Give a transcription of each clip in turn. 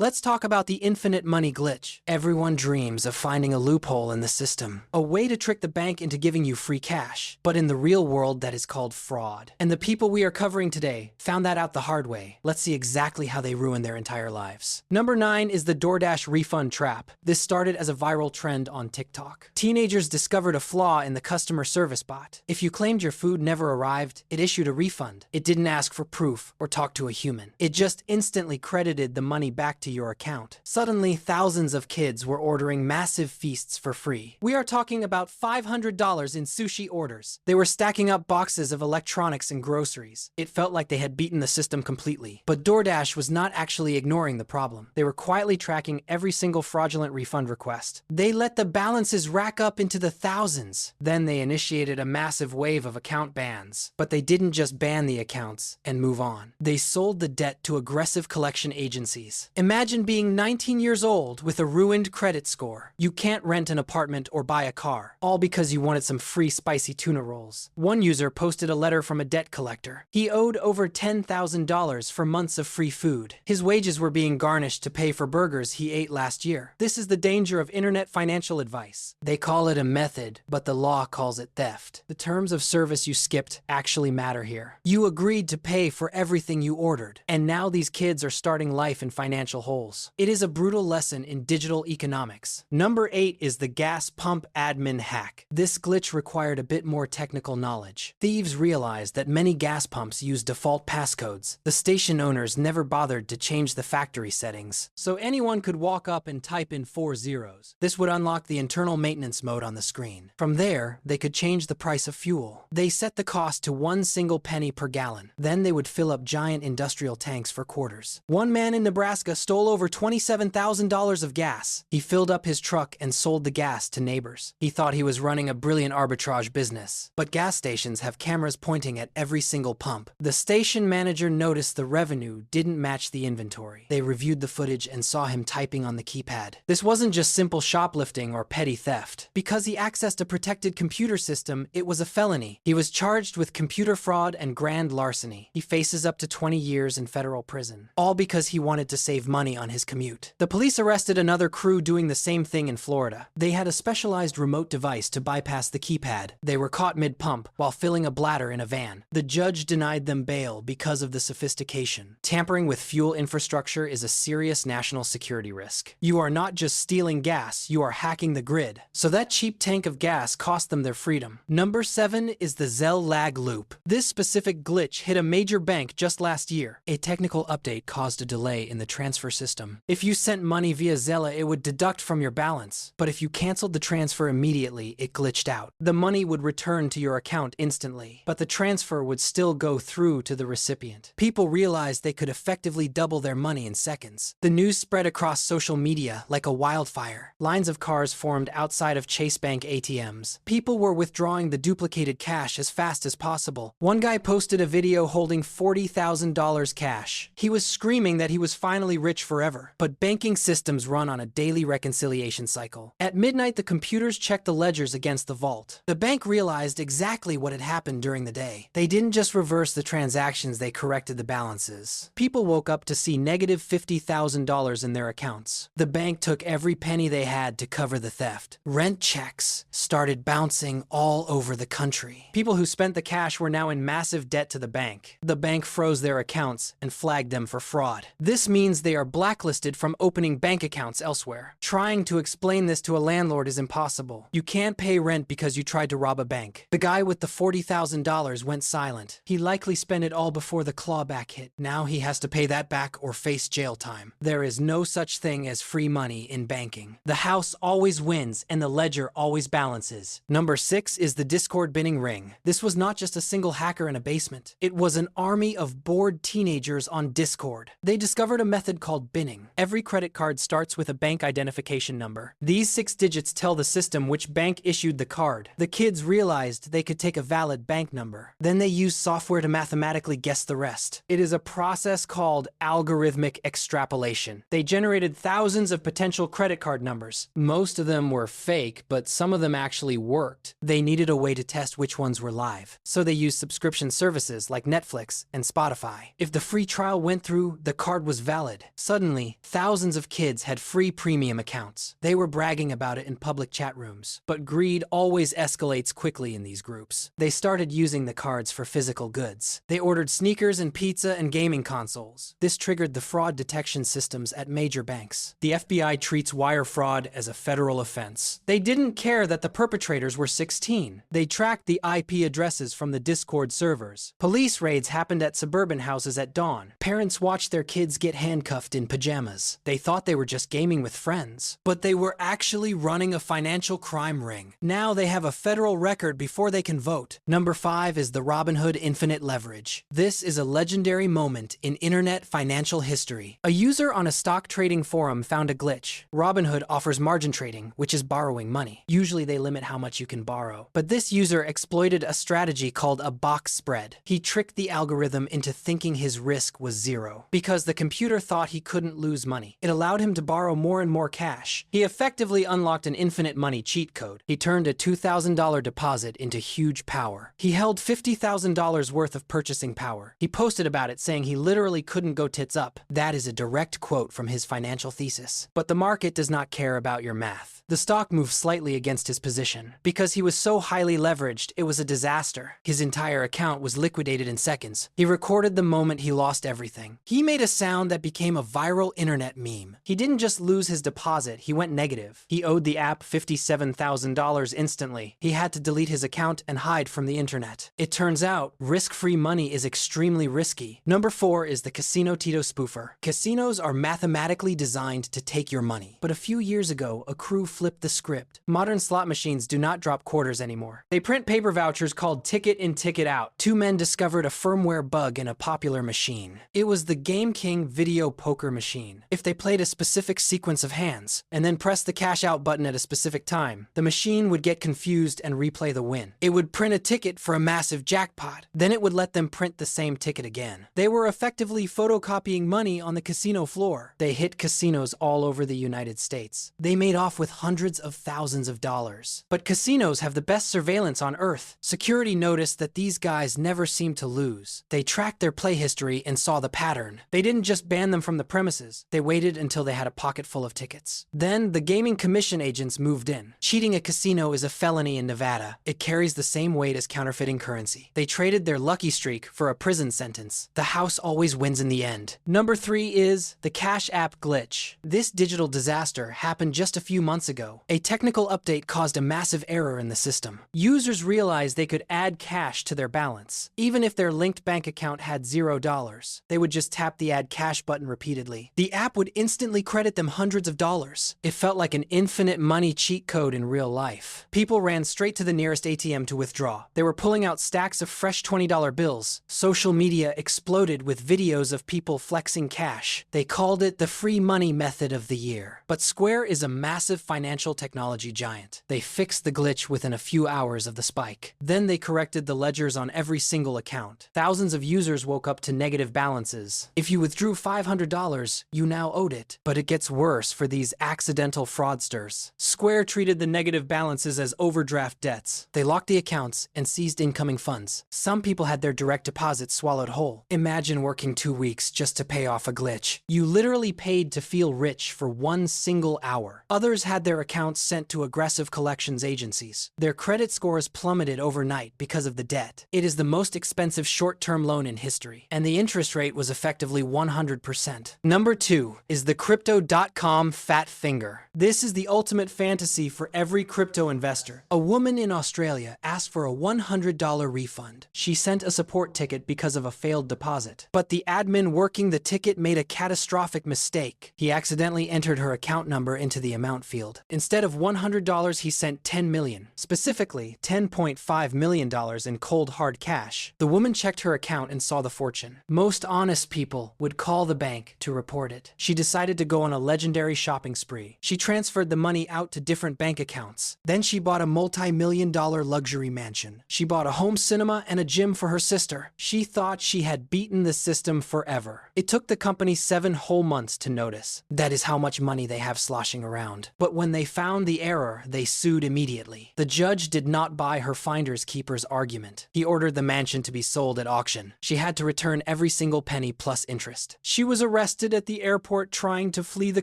Let's talk about the infinite money glitch. Everyone dreams of finding a loophole in the system, a way to trick the bank into giving you free cash. But in the real world, that is called fraud. And the people we are covering today found that out the hard way. Let's see exactly how they ruined their entire lives. Number 9 is the DoorDash refund trap. This started as a viral trend on TikTok. Teenagers discovered a flaw in the customer service bot. If you claimed your food never arrived, it issued a refund. It didn't ask for proof or talk to a human. It just instantly credited the money back to your account. Suddenly, thousands of kids were ordering massive feasts for free. We are talking about $500 in sushi orders. They were stacking up boxes of electronics and groceries. It felt like they had beaten the system completely. But DoorDash was not actually ignoring the problem. They were quietly tracking every single fraudulent refund request. They let the balances rack up into the thousands. Then they initiated a massive wave of account bans. But they didn't just ban the accounts and move on. They sold the debt to aggressive collection agencies. Imagine being 19 years old with a ruined credit score. You can't rent an apartment or buy a car, all because you wanted some free spicy tuna rolls. One user posted a letter from a debt collector. He owed over $10,000 for months of free food. His wages were being garnished to pay for burgers he ate last year. This is the danger of internet financial advice. They call it a method, but the law calls it theft. The terms of service you skipped actually matter here. You agreed to pay for everything you ordered, and now these kids are starting life in financial holes. It is a brutal lesson in digital economics. Number 8 is the gas pump admin hack. This glitch required a bit more technical knowledge. Thieves realized that many gas pumps use default passcodes. The station owners never bothered to change the factory settings, so anyone could walk up and type in 4 zeros. This would unlock the internal maintenance mode on the screen. From there, they could change the price of fuel. They set the cost to 1 single penny per gallon. Then they would fill up giant industrial tanks for quarters. One man in Nebraska stole over $27,000 of gas. He filled up his truck and sold the gas to neighbors. He thought he was running a brilliant arbitrage business. But gas stations have cameras pointing at every single pump. The station manager noticed the revenue didn't match the inventory. They reviewed the footage and saw him typing on the keypad. This wasn't just simple shoplifting or petty theft. Because he accessed a protected computer system, it was a felony. He was charged with computer fraud and grand larceny. He faces up to 20 years in federal prison, all because he wanted to save money on his commute. The police arrested another crew doing the same thing in Florida. They had a specialized remote device to bypass the keypad. They were caught mid-pump while filling a bladder in a van. The judge denied them bail because of the sophistication. Tampering with fuel infrastructure is a serious national security risk. You are not just stealing gas, you are hacking the grid. So that cheap tank of gas cost them their freedom. Number 7 is the Zelle Lag Loop. This specific glitch hit a major bank just last year. A technical update caused a delay in the transfer system. If you sent money via Zelle, it would deduct from your balance. But if you canceled the transfer immediately, it glitched out. The money would return to your account instantly, but the transfer would still go through to the recipient. People realized they could effectively double their money in seconds. The news spread across social media like a wildfire. Lines of cars formed outside of Chase Bank ATMs. People were withdrawing the duplicated cash as fast as possible. One guy posted a video holding $40,000 cash. He was screaming that he was finally rich forever. But banking systems run on a daily reconciliation cycle. At midnight, the computers checked the ledgers against the vault. The bank realized exactly what had happened during the day. They didn't just reverse the transactions, they corrected the balances. People woke up to see negative $50,000 in their accounts. The bank took every penny they had to cover the theft. Rent checks started bouncing all over the country. People who spent the cash were now in massive debt to the bank. The bank froze their accounts and flagged them for fraud. This means they are blacklisted from opening bank accounts elsewhere. Trying to explain this to a landlord is impossible. You can't pay rent because you tried to rob a bank. The guy with the $40,000 went silent. He likely spent it all before the clawback hit. Now he has to pay that back or face jail time. There is no such thing as free money in banking. The house always wins and the ledger always balances. Number 6 is the Discord binning ring. This was not just a single hacker in a basement. It was an army of bored teenagers on Discord. They discovered a method called binning. Every credit card starts with a bank identification number. These 6 digits tell the system which bank issued the card. The kids realized they could take a valid bank number. Then they used software to mathematically guess the rest. It is a process called algorithmic extrapolation. They generated thousands of potential credit card numbers. Most of them were fake, but some of them actually worked. They needed a way to test which ones were live, so they used subscription services like Netflix and Spotify. If the free trial went through, the card was valid. Suddenly, thousands of kids had free premium accounts. They were bragging about it in public chat rooms. But greed always escalates quickly in these groups. They started using the cards for physical goods. They ordered sneakers and pizza and gaming consoles. This triggered the fraud detection systems at major banks. The FBI treats wire fraud as a federal offense. They didn't care that the perpetrators were 16. They tracked the IP addresses from the Discord servers. Police raids happened at suburban houses at dawn. Parents watched their kids get handcuffed in pajamas. They thought they were just gaming with friends, but they were actually running a financial crime ring. Now they have a federal record before they can vote. Number 5 is the Robinhood Infinite Leverage. This is a legendary moment in internet financial history. A user on a stock trading forum found a glitch. Robinhood offers margin trading, which is borrowing money. Usually they limit how much you can borrow. But this user exploited a strategy called a box spread. He tricked the algorithm into thinking his risk was zero, because the computer thought he couldn't lose money. It allowed him to borrow more and more cash. He effectively unlocked an infinite money cheat code. He turned a $2,000 deposit into huge power. He held $50,000 worth of purchasing power. He posted about it saying he literally couldn't go tits up. That is a direct quote from his financial thesis. But the market does not care about your math. The stock moved slightly against his position. Because he was so highly leveraged, it was a disaster. His entire account was liquidated in seconds. He recorded the moment he lost everything. He made a sound that became a viral internet meme. He didn't just lose his deposit, he went negative. He owed the app $57,000 instantly. He had to delete his account and hide from the internet. It turns out, risk-free money is extremely risky. Number 4 is the Casino TITO Spoofer. Casinos are mathematically designed to take your money. But a few years ago, a crew flipped the script. Modern slot machines do not drop quarters anymore. They print paper vouchers called ticket in, ticket out. Two men discovered a firmware bug in a popular machine. It was the Game King video poker machine. If they played a specific sequence of hands and then pressed the cash out button at a specific time, the machine would get confused and replay the win. It would print a ticket for a massive jackpot. Then it would let them print the same ticket again. They were effectively photocopying money on the casino floor. They hit casinos all over the United States. They made off with hundreds of thousands of dollars. But casinos have the best surveillance on earth. Security noticed that these guys never seemed to lose. They tracked their play history and saw the pattern. They didn't just ban them from the premises. They waited until they had a pocket full of tickets. Then the gaming commission agents moved in. Cheating a casino is a felony in Nevada. It carries the same weight as counterfeiting currency. They traded their lucky streak for a prison sentence. The house always wins in the end. Number 3 is the Cash App glitch. This digital disaster happened just a few months ago. A technical update caused a massive error in the system. Users realized they could add cash to their balance. Even if their linked bank account had $0, they would just tap the Add Cash button repeatedly. The app would instantly credit them hundreds of dollars. It felt like an infinite money cheat code in real life. People ran straight to the nearest ATM to withdraw. They were pulling out stacks of fresh $20 bills. Social media exploded with videos of people flexing cash. They called it the free money method of the year. But Square is a massive financial technology giant. They fixed the glitch within a few hours of the spike. Then they corrected the ledgers on every single account. Thousands of users woke up to negative balances. If you withdrew $500, you now owed it. But it gets worse for these accidental fraudsters. Square treated the negative balances as overdraft debts. They locked the accounts and seized incoming funds. Some people had their direct deposits swallowed whole. Imagine working 2 weeks just to pay off a glitch. You literally paid to feel rich for 1 single hour. Others had their accounts sent to aggressive collections agencies. Their credit scores plummeted overnight because of the debt. It is the most expensive short-term loan in history, and the interest rate was effectively 100%. Number 2 is the Crypto.com fat finger. This is the ultimate fantasy for every crypto investor. A woman in Australia asked for a $100 refund. She sent a support ticket because of a failed deposit. But the admin working the ticket made a catastrophic mistake. He accidentally entered her account number into the amount field. Instead of $100, he sent $10 million, specifically $10.5 million in cold hard cash. The woman checked her account and saw the fortune. Most honest people would call the bank to report it. She decided to go on a legendary shopping spree. She transferred the money out to different bank accounts. Then she bought a multi-million-dollar luxury mansion. She bought a home cinema and a gym for her sister. She thought she had beaten the system forever. It took the company 7 whole months to notice. That is how much money they have sloshing around. But when they found the error, they sued immediately. The judge did not buy her finders keeper's argument. He ordered the mansion to be sold at auction. She had to return every single penny plus interest. She was arrested arrested at the airport trying to flee the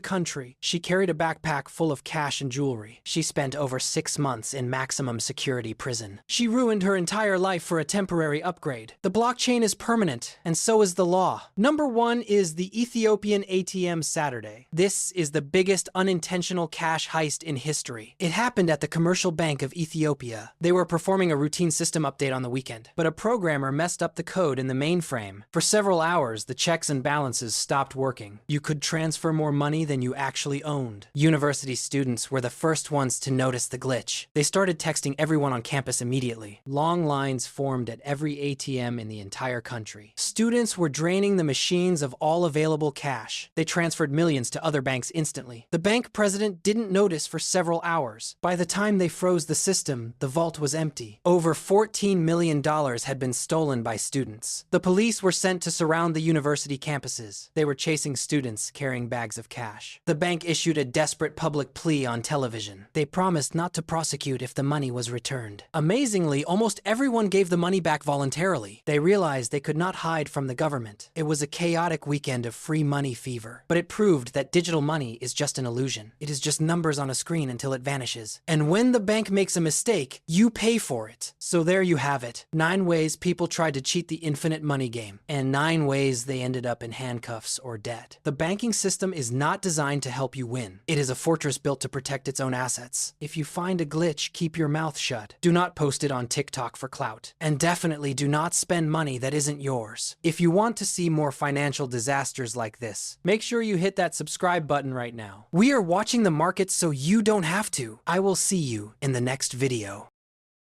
country. She carried a backpack full of cash and jewelry. She spent over 6 months in maximum security prison. She ruined her entire life for a temporary upgrade. The blockchain is permanent, and so is the law. Number 1 is the Ethiopian ATM Saturday. This is the biggest unintentional cash heist in history. It happened at the Commercial Bank of Ethiopia. They were performing a routine system update on the weekend, but a programmer messed up the code in the mainframe. For several hours, the checks and balances stopped working. You could transfer more money than you actually owned. University students were the first ones to notice the glitch. They started texting everyone on campus immediately. Long lines formed at every ATM in the entire country. Students were draining the machines of all available cash. They transferred millions to other banks instantly. The bank president didn't notice for several hours. By the time they froze the system, the vault was empty. Over $14 million had been stolen by students. The police were sent to surround the university campuses. They were chasing students carrying bags of cash. The bank issued a desperate public plea on television. They promised not to prosecute if the money was returned. Amazingly, almost everyone gave the money back voluntarily. They realized they could not hide from the government. It was a chaotic weekend of free money fever, but it proved that digital money is just an illusion. It is just numbers on a screen until it vanishes. And when the bank makes a mistake, you pay for it. So there you have it. 9 ways people tried to cheat the infinite money game, and 9 ways they ended up in handcuffs or debt. The banking system is not designed to help you win. It is a fortress built to protect its own assets. If you find a glitch, keep your mouth shut. Do not post it on TikTok for clout. And definitely do not spend money that isn't yours. If you want to see more financial disasters like this, make sure you hit that subscribe button right now. We are watching the markets so you don't have to. I will see you in the next video.